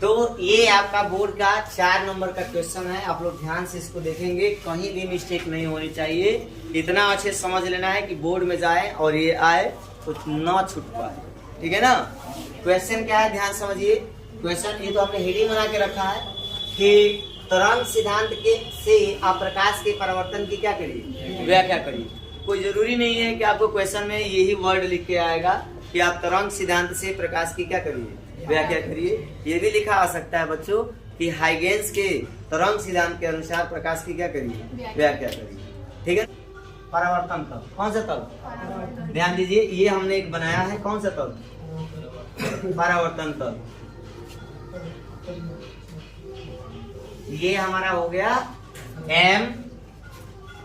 तो ये आपका बोर्ड का 4 नंबर का क्वेश्चन है। आप लोग ध्यान से इसको देखेंगे, कहीं भी मिस्टेक नहीं होनी चाहिए। इतना अच्छे समझ लेना है कि बोर्ड में जाए और ये आए तो ना छूट पाए, ठीक है ना। क्वेश्चन क्या है, ध्यान समझिए। क्वेश्चन ये तो हमने हेडिंग बना के रखा है कि तरंग सिद्धांत के से आप प्रकाश के परिवर्तन की क्या करिए, व्याख्या करिए। कोई जरूरी नहीं है कि आपको क्वेश्चन में यही वर्ड लिख के आएगा कि आप तरंग सिद्धांत से प्रकाश की क्या करिए, व्याख्या करिए। ये भी लिखा आ सकता है बच्चों कि हाइगेंस के तरंग सिद्धांत के अनुसार प्रकाश की क्या करिए, व्याख्या करिए, ठीक है। परावर्तन तल, कौन सा तल, ध्यान दीजिए। ये हमने एक बनाया है, कौन सा तल, परावर्तन तल। ये हमारा हो गया M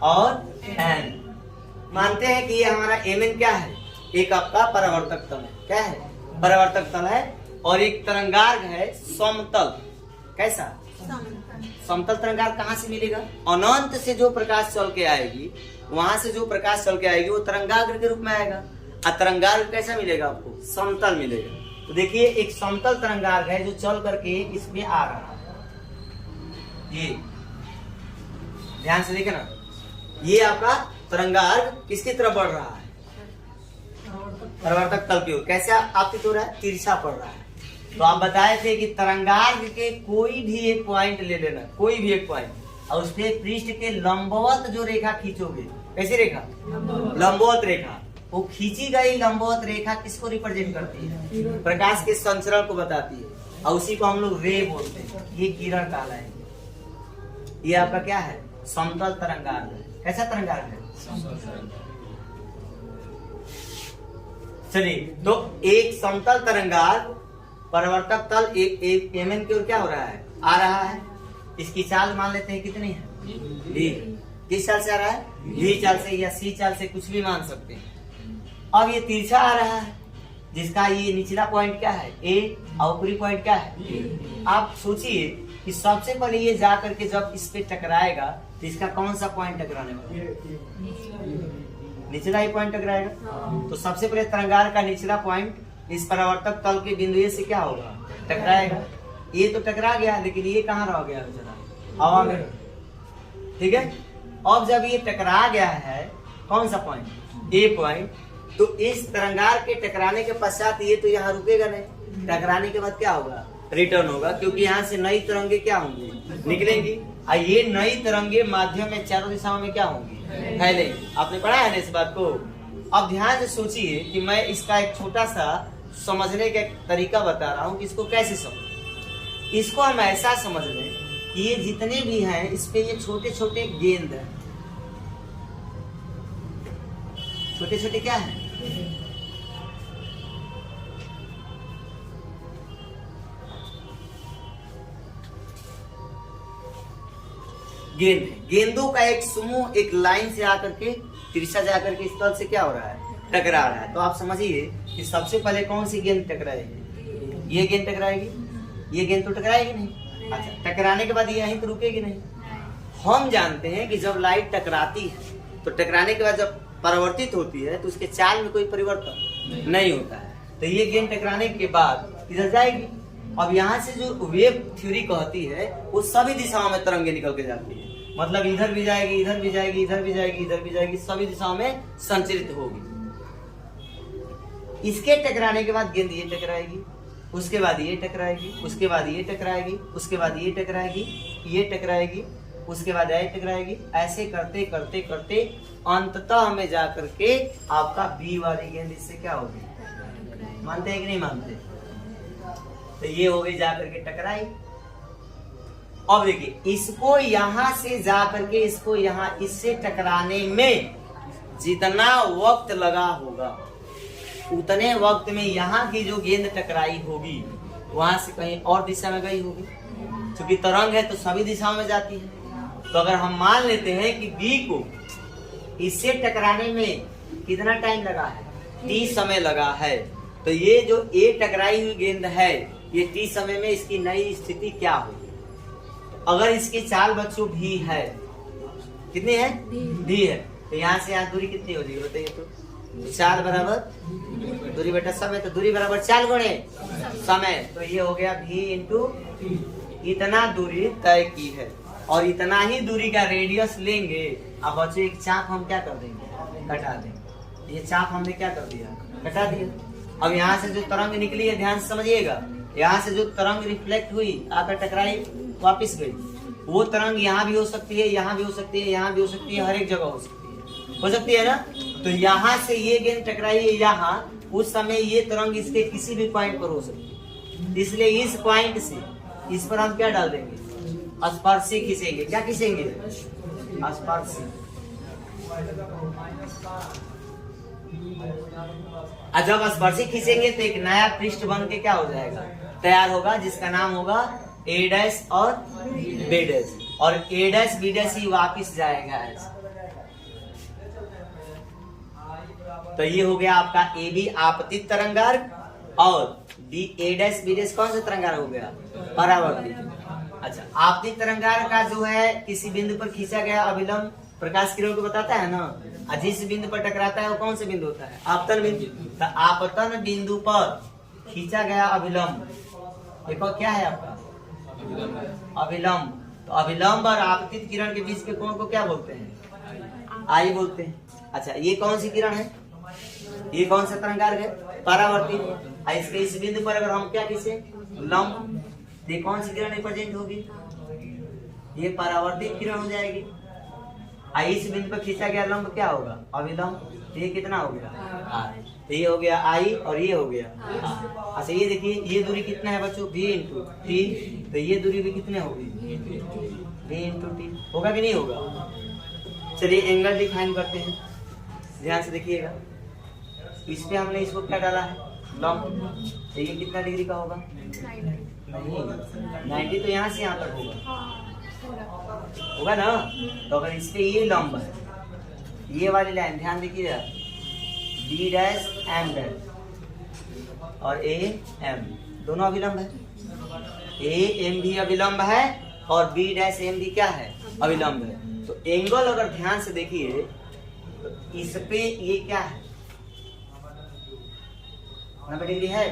और N। मानते हैं कि ये हमारा Mn क्या है, एक आपका परावर्तक तल है। क्या है, परावर्तक तल है। और एक तरंगार्घ है समतल। कैसा, समतल तरंगार्घ कहाँ से मिलेगा, अनंत से जो प्रकाश चल के आएगी, वहां से जो प्रकाश चल के आएगी वो तरंगाग्र के रूप में आएगा। और तरंगार्घ कैसा मिलेगा आपको, समतल मिलेगा। तो देखिए एक समतल तरंगार्घ है जो चल करके इसमें आ रहा है। ये ध्यान से देखे ना, ये आपका तरंगार्घ किसकी तरफ बढ़ रहा है, परावर्तक तल की ओर। कैसे आपकी ओर है, तिरछा पड़ रहा है। तो आप बताए थे कि तरंगार्घ के कोई भी एक पॉइंट ले लेना, कोई भी एक पॉइंट, और उसके पृष्ठ के लंबवत जो रेखा खींचोगे, कैसी रेखा, लंबवत रेखा। वो खींची गई लंबवत रेखा किसको रिप्रेजेंट करती है, प्रकाश के संचरण को बताती है, और उसी को हम लोग रे बोलते हैं। ये किरण कहलाएंगे। ये आपका क्या है, समतल तरंगार्घ है। कैसा तरंगार्घ है, चलिए। तो एक समतल तरंगार्घ परावर्तक तल एक Mn की ओर क्या हो रहा है, आ रहा है। इसकी चाल मान लेते हैं कितनी है, v। किस चाल से आ रहा है, v चाल से या c चाल से, कुछ भी मान सकते हैं। अब ये तिरछा आ रहा है, जिसका ये निचला पॉइंट क्या है, a, और ऊपरी पॉइंट क्या है। आप सोचिए कि सबसे पहले ये जा करके जब इस पे टकराएगा तो इसका कौन सा पॉइंट टकराने वाला, निचला ही पॉइंट टकराएगा। तो सबसे पहले तरंगार्घ का निचला पॉइंट इस परावर्तक तल के बिंदु से क्या होगा, टकराएगा। ये तो टकरा गया, लेकिन ये कहाँ रह गया बेचारा, हवा में, ठीक है। अब जब ये टकरा गया है, कौन सा पॉइंट, ए पॉइंट, तो इस तरंगार्घ के टकराने के पश्चात ये तो यहाँ रुकेगा नहीं। टकराने के बाद क्या होगा, रिटर्न होगा, क्योंकि यहाँ से नई तरंगे क्या होंगी, निकलेंगी। और ये नई तरंगे माध्यम में चारों दिशाओं में क्या होंगी, फैलेंगी। आपने पढ़ा है ना इस बात को। अब ध्यान से सोचिए कि मैं इसका एक छोटा सा समझने का तरीका बता रहा हूँ कि इसको कैसे समझ। इसको हम ऐसा समझ लें कि ये जितने भी हैं इस पे ये छोटे छोटे गेंद हैं। छोटे छोटे क्या है, गेंद है। गेंदों का एक समूह एक लाइन से आकर के तिरछा जाकर के इस तल से क्या हो रहा है, टकरा रहा है। तो आप समझिए कि सबसे पहले कौन सी गेंद टकराएगी, ये गेंद टकराएगी। ये गेंद तो टकराएगी नहीं। अच्छा, टकराने के बाद ये यहीं तो रुकेगी नहीं। हम जानते हैं कि जब लाइट टकराती है तो टकराने के बाद जब परावर्तित होती है तो उसके चाल में कोई परिवर्तन नहीं होता है। तो ये गेंद टकराने के बाद इधर जाएगी। अब यहाँ से जो वेव थ्योरी कहती है वो सभी दिशाओं में तरंगे निकल के जाती है। मतलब इधर भी जाएगी, इधर भी जाएगी, इधर भी जाएगी, इधर भी जाएगी, सभी दिशाओं में संचरित होगी। इसके टकराने के बाद गेंद ये टकराएगी, उसके बाद ये टकराएगी, उसके बाद ये टकराएगी, उसके बाद ये टकराएगी, ये टकराएगी, उसके बाद ये टकराएगी। ऐसे करते करते करते अंततः हमें जा करके आपका बी वाली गेंद इससे क्या होगी, मानते हैं कि नहीं मानते। तो ये हो गई जा करके टकराई। अब देखिए इसको यहां से जा करके इसको यहां इससे टकराने में जितना वक्त लगा होगा उतने वक्त में यहाँ की जो गेंद टकराई होगी वहां से कहीं और दिशा में गई होगी। क्योंकि तरंग है तो सभी दिशाओं में जाती है। तो अगर हम मान लेते हैं कि बी को इससे टकराने में कितना टाइम लगा है, टी समय लगा है, तो ये जो ए टकराई हुई गेंद है ये टी समय में इसकी नई स्थिति क्या होगी। अगर इसकी चाल बच्चों भी है, कितनी है, भी है, तो यहाँ से यहाँ दूरी कितनी हो जाएगी बताइए। तो तो चाल बराबर दूरी बटा समय, तो दूरी बराबर चाल गुणे समय। तो ये हो गया v इंटू इतना दूरी तय की है और इतना ही दूरी का रेडियस लेंगे। अब बच्चों एक चाप हम क्या कर देंगे, कटा देंगे। ये चाप हमने क्या कर दिया, कटा दिया। अब यहाँ से जो तरंग निकली है ध्यान से समझिएगा, यहाँ से जो तरंग रिफ्लेक्ट हुई आकर टकराई वापिस गई, वो तरंग यहाँ भी हो सकती है, यहाँ भी हो सकती है, यहाँ भी हो सकती है, हर एक जगह हो सकती है ना। तो यहाँ से ये गेंद टकराई है यहाँ, उस समय ये तरंग इसके किसी भी पॉइंट पर हो सकती है। इसलिए इस पॉइंट से इस पर हम क्या डाल देंगे, स्पर्शी खींचेंगे। क्या खींचेंगे, स्पर्शी। जब स्पर्शी खींचेंगे तो एक नया पृष्ठ बन के क्या हो जाएगा, तैयार होगा, जिसका नाम होगा a डैश और b डैश, और a डैश b डैश ही वापिस जाएगा ऐसा। तो ये हो गया आपका ए बी आपतित तरंगार्ग, और बी ए डैश बी डैश कौन सा तरंगार्ग हो गया, परावर्तित। अच्छा, आपतित तरंगार्ग का जो है किसी बिंदु पर खींचा गया अभिलंब प्रकाश किरण को बताता है ना, जिस बिंदु पर टकराता है वो कौन से बिंदु होता है, आपतन बिंदु। तो आपतन बिंदु पर खींचा गया अभिलंब, देखो क्या है आपका अभिलंब। तो अभिलंब और आपतित किरण के बीच के कोण को क्या बोलते हैं, आई बोलते हैं। अच्छा, ये कौन सी किरण है, ये कौन सा तरंगार्ग है, परावर्तित। इसके इस बिंदु पर अगर हम क्या खींचे, लंब, ये कौन सी किरण रिप्रेजेंट होगी, ये परावर्तित किरण हो जाएगी। इस बिंदु पर खींचा गया लंब क्या होगा, अभिलंब। ये कितना हो गया, तो ये हो गया आई और ये हो गया। अच्छा, ये देखिए ये दूरी कितना है बच्चों, v इंटू टी। तो ये दूरी भी कितने होगी, v इंटू टी। होगा कि नहीं होगा। चलिए एंगल डिफाइन करते हैं, ध्यान से देखिएगा। इस पे हमने इसको क्या डाला है, लंब। तो ये कितना डिग्री का होगा, नहीं 90, तो यहाँ से यहाँ तक होगा ना। तो अगर इस पे ये लंब है, ये वाली लाइन ध्यान देखिएगा, बी डैश एम डैश और ए एम दोनों अभिलंब है। ए एम भी अभिलंब है और बी डैश एम भी क्या है, अभिलंब है। तो एंगल अगर ध्यान से देखिए तो इस पे ये क्या है, 90 डिग्री है,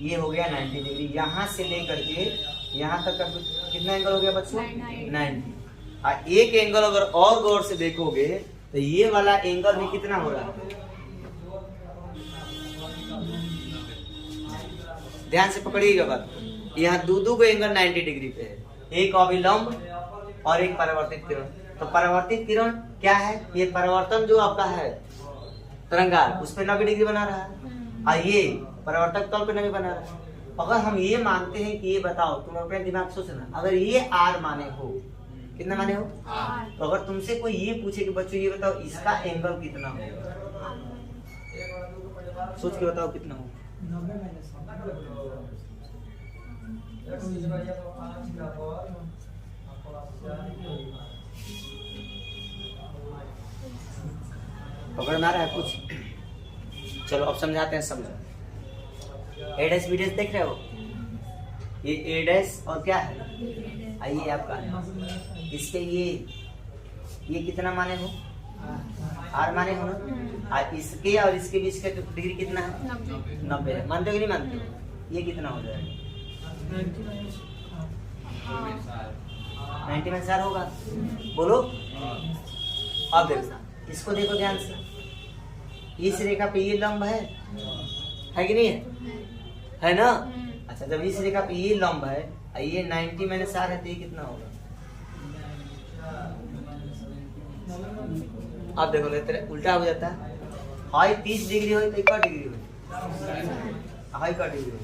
ये हो गया 90 डिग्री। यहाँ से लेकर के यहाँ तक का कितना एंगल हो गया बच्चों, 90। एक एंगल अगर और गौर से देखोगे तो ये वाला एंगल भी कितना हो रहा है, ध्यान से पकड़िएगा बात। यहाँ दो एंगल 90 डिग्री पे है, एक अभिलंब और एक परावर्तित किरण। तो परावर्तित किरण क्या है, ये परावर्तन जो आपका है तरंगार्ग उस पर 90 डिग्री बना रहा है, और ये परावर्तक तल पे 90 बना रहा है। अगर हम ये मानते हैं कि ये बताओ, तुम अपने दिमाग सोचना, अगर ये आर माने हो, कितना माने हो, तो अगर तुमसे कोई ये पूछे कि बच्चों ये बताओ इसका एंगल कितना हो, सोच के बताओ कितना हो। पकड़ में आ रहा है कुछ, चलो अब समझाते हैं, समझो। ए डैश बी डैश देख रहे हो, ये ए डैश और क्या है, आइए आपका है। इसके ये कितना माने हो, आर माने हो ना। इसके और इसके बीच का डिग्री कितना है, 90 है। मानते हो कि नहीं मानते हो, ये कितना हो जाएगा, 90 में 4 होगा, बोलो। अब देखो इसको, देखो ध्यान से, इस रेखा पे ये लंब है कि नहीं है ना। अच्छा, जब इस रेखा पे ये लंब है, ये 90 में 4 है, तो ये कितना होगा, अब देखो तेरे उल्टा हो जाता है। हाई 30 डिग्री हो तो क्या डिग्री हो, हाई का डिग्री हो,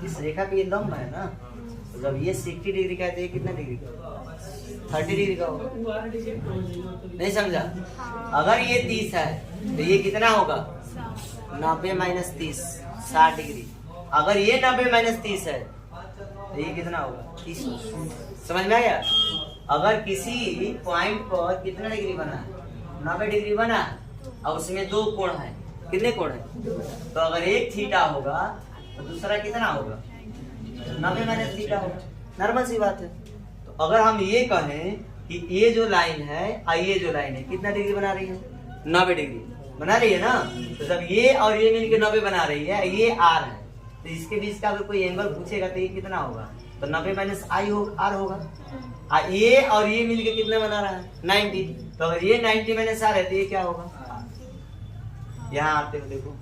इस रेखा पे ये लंब है ना, तो जब ये 60 डिग्री का है तो ये कितना डिग्री का, 30 डिग्री का होगा। नहीं समझा, अगर ये 30 है तो ये कितना होगा, 90 माइनस 30, 60 डिग्री। अगर ये 90 माइनस 30 है तो ये कितना होगा, 30। समझ में आ गया। अगर किसी पॉइंट पर कितना डिग्री बना है, 90 डिग्री बना, और उसमें दो कोण है, कितने कोण है, तो अगर एक थीटा होगा तो दूसरा कितना होगा, 90 माइनस थीटा होगा। नॉर्मल सी बात है। तो अगर हम ये कहें कि ये जो लाइन है और ये जो लाइन है कितना डिग्री बना रही है? 90 डिग्री बना रही है ना। तो जब ये और ये मिलकर 90 बना रही है, ये आर है, तो इसके बीच का अगर कोई एंगल पूछेगा तो ये कितना होगा? तो 90 माइनस आई हो आर होगा। ये और ये मिलके कितना बना रहा है? 90। तो अगर ये 90 माइनस आर है तो ये क्या होगा? यहाँ आते हो देखो,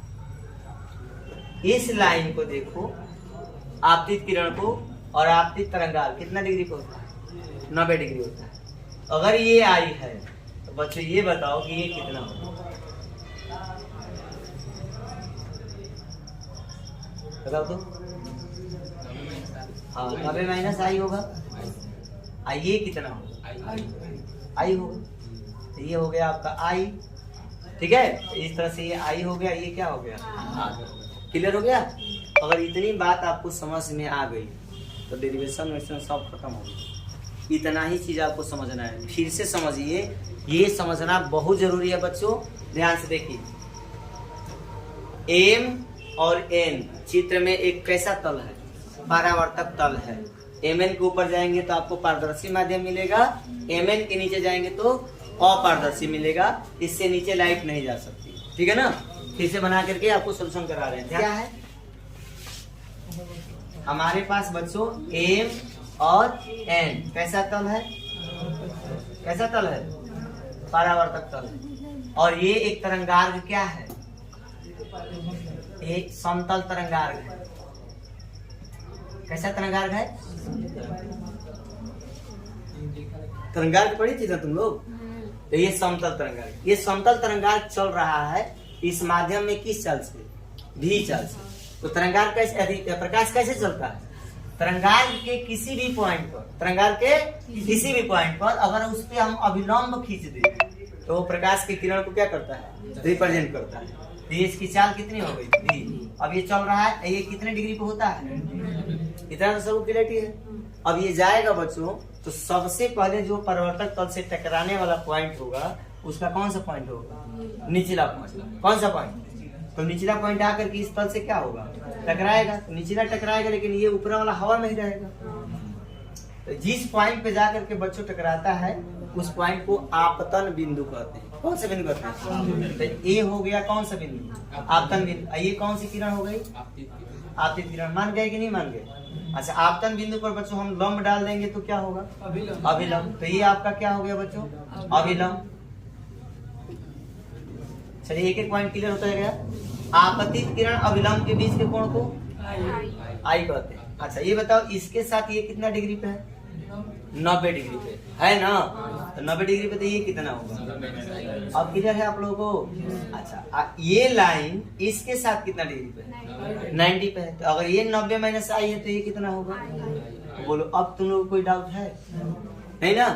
इस लाइन को देखो, आपतित किरण को और आपतित तरंगाल कितना डिग्री पे होता है? 90 डिग्री होता है। अगर ये आई है तो बच्चों ये बताओ कि ये कितना होगा? बताओ तो। हाँ, 90 माइनस आई होगा। ये कितना होगा? आई होगा। तो ये हो गया आपका आई, ठीक है। इस तरह से ये आई हो गया, ये क्या हो गया? क्लियर हो गया। अगर इतनी बात आपको समझ में आ गई तो डेरिवेशन में सब खत्म हो गया। इतना ही चीज आपको समझना है। फिर से समझिए, ये समझना बहुत जरूरी है बच्चों। ध्यान से देखिए, एम और एन चित्र में एक कैसा तल है? परावर्तक तल है। एमएन के ऊपर जाएंगे तो आपको पारदर्शी माध्यम मिलेगा, एमएन के नीचे जाएंगे तो अपारदर्शी मिलेगा। इससे नीचे लाइट नहीं जा सकती, ठीक है ना। फिर से बना करके आपको सोल्यूशन करा रहे हैं। क्या है हमारे पास बच्चों? एम और एन कैसा तल है? कैसा तल है? परावर्तक तल है। और ये एक तरंगार्घ क्या है? एक समतल तरंगार्घ है। कैसा तरंगार्घ है? तरंगार्घ पढ़ी थी ना तुम लोग? तो ये समतल तरंगार्घ, ये समतल तरंगार्घ चल रहा है इस माध्यम में किस चाल से? भी चाल से। तो तरंगार्घ कैसे, प्रकाश कैसे चलता है? तरंगार्घ के किसी भी पॉइंट पर, तरंगार्घ के किसी भी पॉइंट पर अगर उस पर हम अभिलंब खींच दें तो वो प्रकाश के किरण को क्या करता है? रिप्रेजेंट करता है। तो ये इसकी चाल कितनी हो गई? भी। अब ये चल रहा है, ये कितने डिग्री पे होता है? इतना तो सब क्लियरिटी है। अब ये जाएगा बच्चों, तो सबसे पहले जो परिवर्तक तल से टकराने वाला पॉइंट होगा उसका कौन सा पॉइंट होगा? निचला पॉइंट। कौन सा पॉइंट? तो निचला पॉइंट आकर के इस तल से क्या होगा? टकराएगा। तो निचला टकराएगा, लेकिन ये ऊपर वाला हवा में ही रहेगा। तो जिस पॉइंट पे जाकर के बच्चों टकराता है उस पॉइंट को आपतन बिंदु कहते हैं। कौन सा बिंदु कहते हैं? तो ये हो गया कौन सा बिंदु? आपतन बिंदु। ये कौन सी किरण हो गई? आपतित किरण। मान गए कि नहीं मान गए? अच्छा, आपतन बिंदु पर बच्चों हम लंब डाल देंगे तो क्या होगा? अभिलंब। तो ये आपका क्या हो गया बच्चों? अभिलंब। चलिए एक एक पॉइंट क्लियर होता है क्या? आपतित किरण अभिलंब के बीच के कोण को आई कहते हैं। अच्छा ये बताओ, इसके साथ ये कितना डिग्री पे है? 90 डिग्री पे है ना। तो 90 डिग्री पे तो ये कितना होगा? अब क्लियर है आप लोगों को? अच्छा, ये लाइन इसके साथ कितना डिग्री पे है? 90 पे है। तो अगर ये 90 माइनस आई है तो ये कितना होगा? बोलो, अब तुम लोग को कोई डाउट है? नहीं ना।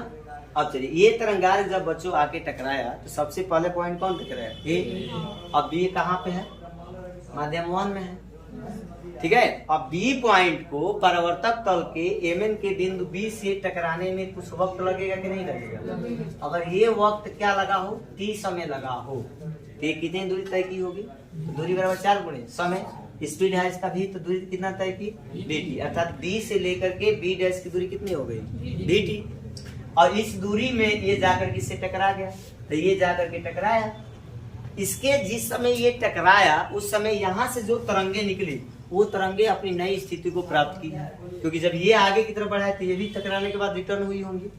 अब चलिए, ये तरंगार्घ जब बच्चों आके टकराया तो सबसे पहले पॉइंट कौन टकराया? ए। अब ये कहाँ पे है? माध्यम 1 में है, ठीक है। अब बी पॉइंट को परावर्तक तल के एमएन के बिंदु बी से टकराने में कुछ वक्त लगेगा कि नहीं लगेगा? अगर ये वक्त क्या लगा हो? टी समय लगा हो तो ये कितनी दूरी तय की होगी? दूरी बराबर 4 गुणे समय। स्पीड है इसका भी, तो दूरी कितना तय की? dt। अर्थात बी से लेकर के बी डैश की दूरी कितनी हो गई? dt। और इस दूरी में ये जाकर किससे टकरा गया? तो ये जाकर के टकराया। इसके जिस समय ये टकराया उस समय यहाँ से जो तरंगे निकली वो तरंगे अपनी नई स्थिति को प्राप्त की, क्योंकि जब ये आगे की तरफ बढ़ा है तो ये भी टकराने के बाद रिटर्न हुई होंगी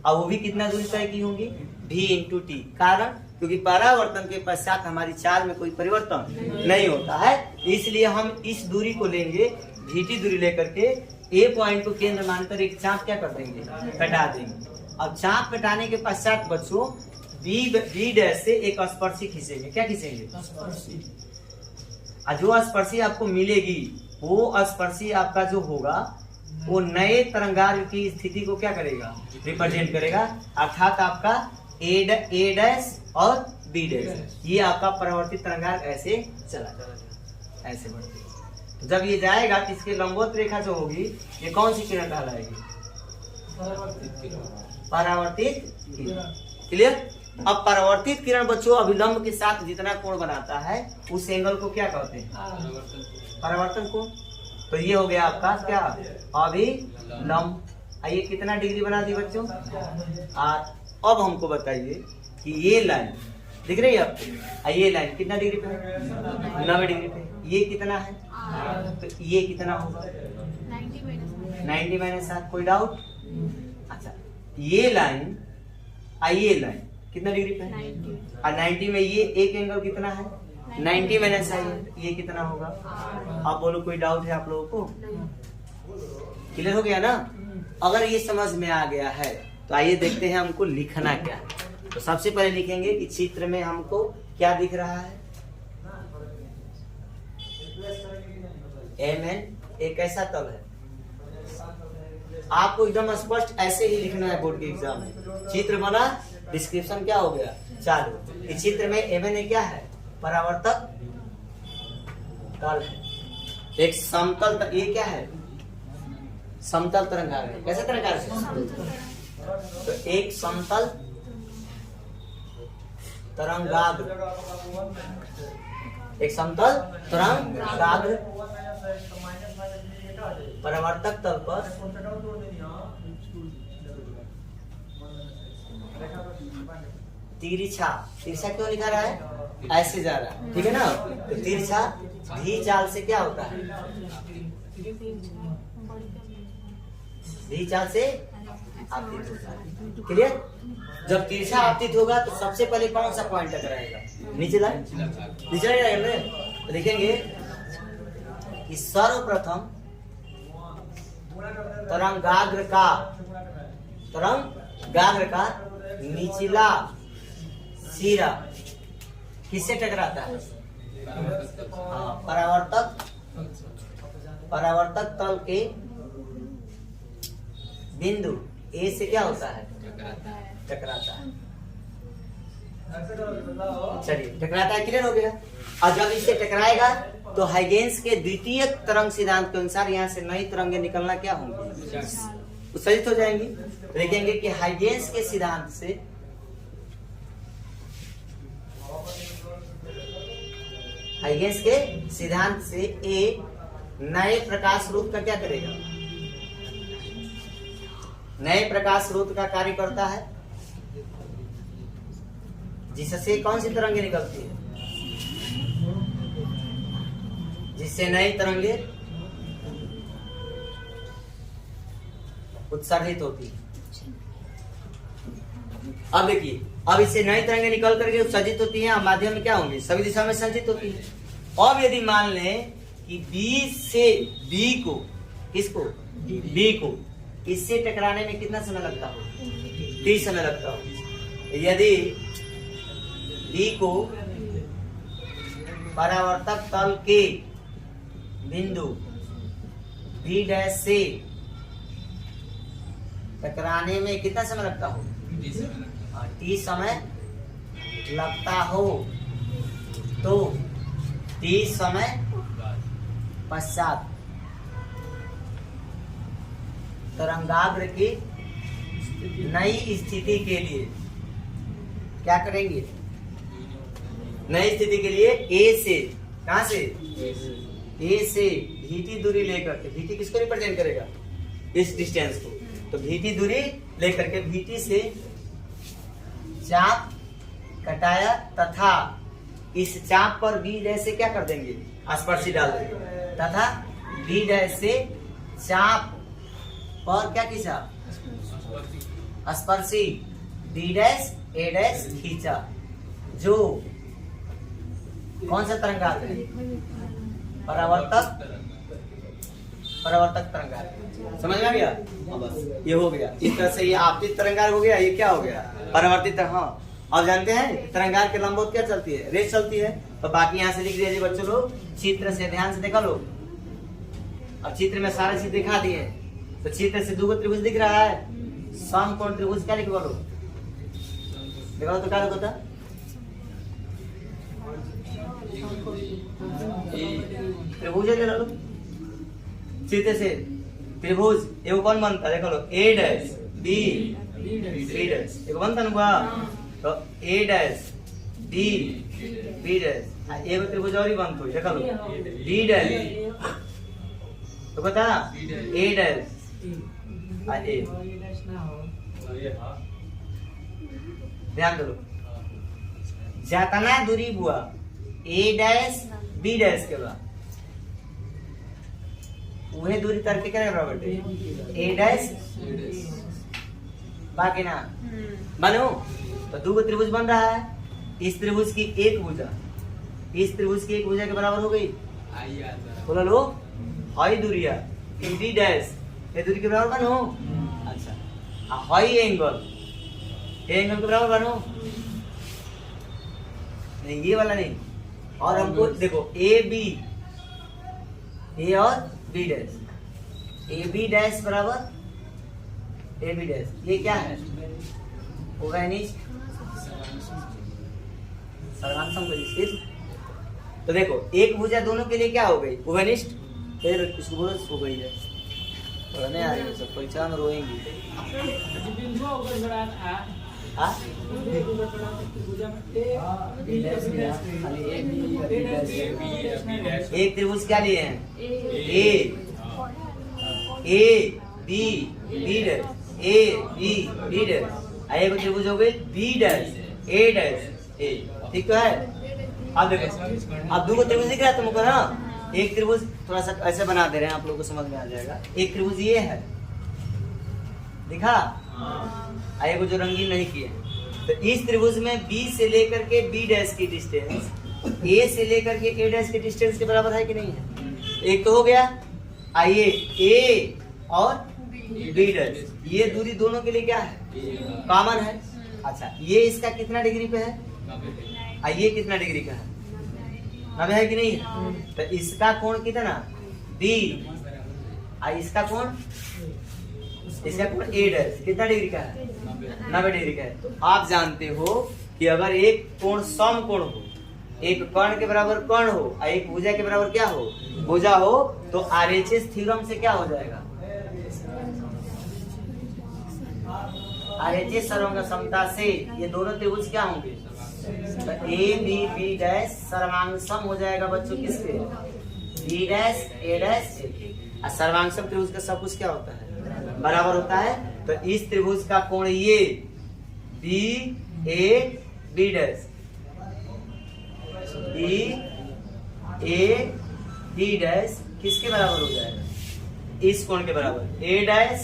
और वो भी कितना दूरी तय की होंगी? v into T. कारण क्योंकि परावर्तन के पश्चात हमारी चाल में कोई परिवर्तन नहीं होता है, इसलिए हम इस दूरी को लेंगे, vt दूरी लेकर के ए पॉइंट को केंद्र मानकर एक चाप क्या कर देंगे? कटा देंगे। अब चाप कटाने के पश्चात बच्चों बी डैश से एक स्पर्शी खींचेंगे। क्या खींचेंगे? स्पर्शी। जो स्पर्शी आपको मिलेगी वो स्पर्शी आपका जो होगा वो नए तरंगार्घ की स्थिति को क्या करेगा? रिप्रेजेंट करेगा। अर्थात आपका ए डैश और बी डैश, ये आपका परावर्तित तरंगार्घ ऐसे चला जाएगा, ऐसे बढ़ते। तो जब ये जाएगा तो इसके लंबवत रेखा जो होगी ये कौन सी किरण कहलाएगी? परावर्तित किरण। क्लियर। अब परावर्तित किरण बच्चों अभिलंब के साथ जितना कोण बनाता है उस एंगल को क्या कहते हैं? परावर्तन कोण। तो ये हो गया आपका क्या? अभिलंब। आइए कितना डिग्री बना दी बच्चों? 8। अब हमको बताइए कि ये लाइन दिख रही है आपको, ये लाइन कितना डिग्री पे है? 90 डिग्री पे। ये कितना है? तो ये कितना होगा? 90 माइनस 7। कोई डाउट? अच्छा, ये लाइन ये लाइन कितना डिग्री पे है? 90 में ये एक एंगल कितना है? 90 माइनस ये कितना होगा? आप बोलो कोई डाउट है आप लोगों को? क्लियर हो गया ना? अगर ये समझ में आ गया है तो आइए देखते हैं हमको लिखना क्या है। तो सबसे पहले लिखेंगे कि चित्र में हमको क्या दिख रहा है? MN एक ऐसा तल है। आपको एकदम स्पष्ट ऐसे ही लिखना है बोर्ड के एग्जाम में। चित्र बना, डिस्क्रिप्शन क्या हो गया? चालू। इस चित्र में MN क्या है? परावर्तक तल है। एक समतल तल, ये क्या है? समतल तरंगाग्र है। कैसे तरंगाग्र? तो एक समतल तरंगाग्र, एक समतल तरंगाग्र परावर्तक तल पर तिरछा, तिरछा क्यों लिखा रहा है? ऐसे जा रहा है, ठीक है ना? तो तिरछा भी चाल से क्या होता है? भी चाल से आपतित होता है। क्लियर? जब तिरछा आपतित होगा तो सबसे पहले कौन सा पॉइंट टकराएगा? निचला, निचला रहेगा। तो देखेंगे कि सर्वप्रथम तरंगाग्र का निचला सिरा किससे टकराता है? परावर्तक तल के बिंदु A से क्या होता है? टकराता है। चलिए, टकराता है। क्लियर हो गया? और जब इससे टकराएगा तो हाइगेंस के द्वितीय तरंग सिद्धांत के अनुसार यहाँ से नई तरंगे निकलना क्या होंगी? उत्सर्जित हो जाएंगी। देखेंगे कि हाइगेंस के सिद्धांत से ए नए प्रकाश स्रोत का क्या करेगा? नए प्रकाश स्रोत का कार्य करता है, जिससे कौन सी तरंगे निकलती है? जिससे नई तरंगे उत्सर्जित होती है। अब देखिए, अब इससे नई तरंगे निकल करके उत्सर्जित होती हैं, माध्यम में क्या होंगी? सभी दिशा में संचित होती है। अब यदि मान लें कि B से B को, किसको? B को इससे टकराने में कितना समय लगता हो? T समय लगता हो। यदि B को परावर्तक तल के बिंदु B' से टकराने में कितना समय लगता हो? T समय लगता हो, तो T समय पश्चात तरंगाग्र की नई स्थिति के लिए क्या करेंगे? नई स्थिति के लिए A से, कहां से? A से VT दूरी लेकर के, VT किसको रिप्रेजेंट करेगा? इस डिस्टेंस को। तो VT दूरी लेकर के VT से चाप कटाया तथा इस चाप पर B' से क्या कर देंगे? स्पर्शी डाल देंगे तथा B' से चाप पर क्या खींचा? स्पर्शी B' A' खींचा, जो कौन सा तरंगाग्र है? परावर्तक तरंगाग्र। समझ में आ गया? बस ये हो गया। इस तरह से ये आपतित तरंगाग्र हो गया। ये क्या हो गया? परावर्तित। हाँ, अब जानते हैं तरंगाग्र के लंबवत क्या चलती है? रेस चलती है। तो बाकी यहाँ से लिख दीजिए बच्चों लोग, चित्र से ध्यान से देखा लो। अब चित्र में सारे चीज दिखा दिए। तो चित्र से दो त्रिभुज दिख रहा है, समकोण त्रिभुज। क्या लिख बोलो? देखो तो क्या लिखा? त्रिभुज ले लो। चित्र से त्रिभुज एगो कौन बनता है? देखो लो, A' B B' एगो बनता ना? तो A' B B' एगो त्रिभुज और ही बनता है। देखो लो, B' तो बता A' ए। ध्यान दो, जितना दूरी हुआ ए डैश बी डैश के बाद वही दूरी करके क्या बराबर ए डैश बाकी ना बनो। तो दो त्रिभुज बन रहा है, इस त्रिभुज की एक भुजा इस त्रिभुज की एक भुजा के बराबर हो गई। बोला लो हाई दूरिया बी डैश ये दूरी के बराबर बनो। अच्छा हाई एंगल के बराबर बनो नहीं, ये वाला नहीं। और हमको देखो ए बी ए और B dash A B dash बराबर ए बी डैश ये क्या है सर्वांशम तो देखो एक भुजा दोनों के लिए क्या हो गई उभयनिष्ठ। फिर इसको बोलो हो गई है पढ़ने आ रही है सब परीक्षा में रोएंगी। एक त्रिभुज क्या लिए हैं A B B dash A B B dash एक त्रिभुज हो गई B dash A dash A. ठीक तो है। अब देखो अब दो त्रिभुज दिख रहा है तुमको ना। एक त्रिभुज थोड़ा सा ऐसे बना दे रहे हैं आप लोगों को समझ में आ जाएगा। एक त्रिभुज ये है दिखा एक जो रंगीन नहीं किए। तो इस त्रिभुज में B से लेकर के B डैश की डिस्टेंस A से लेकर के A डैश के डिस्टेंस के बराबर है कि नहीं है। एक तो हो गया। आइए A और B डैश ये दूरी दोनों के लिए क्या है कॉमन है। अच्छा ये इसका कितना डिग्री पे है ये कितना डिग्री का है 90 है कि नहीं है। तो इसका कोण कितना B इसका कोण A डैश कितना डिग्री का है 90 डिग्री का है। तो आप जानते हो कि अगर एक कोण सम कोण हो एक कर्ण के बराबर कर्ण हो और एक भुजा के बराबर क्या हो भुजा हो तो आरएचएस थ्योरम से क्या हो जाएगा आरएचएस सर्वंग समता से ये दोनों त्रिभुज क्या होंगे तो ए बी बी डैश सर्वांगसम हो जाएगा बच्चों किसके बी डैश ए डैश और सर्वांगसम त्रिभुज का सब कुछ क्या होता है बराबर होता है। तो इस त्रिभुज का कोण ये B A B dash B A B dash किसके बराबर हो जाएगा इस कोण के बराबर ए डैश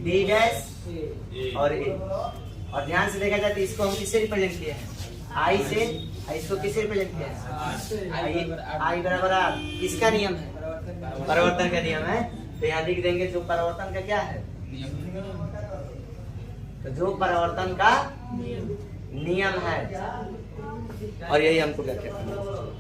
बी डैश और ए। और ध्यान से देखा जाए तो इसको हम किससे रिप्रेजेंट किए हैं आई से। इसको किससे रिप्रेजेंट किया है आई बराबर आर। किसका नियम है परिवर्तन का नियम है। तो यहाँ लिख देंगे जो परिवर्तन का क्या है तो जो परिवर्तन का नियम है और यही हमको क्या कहते हैं।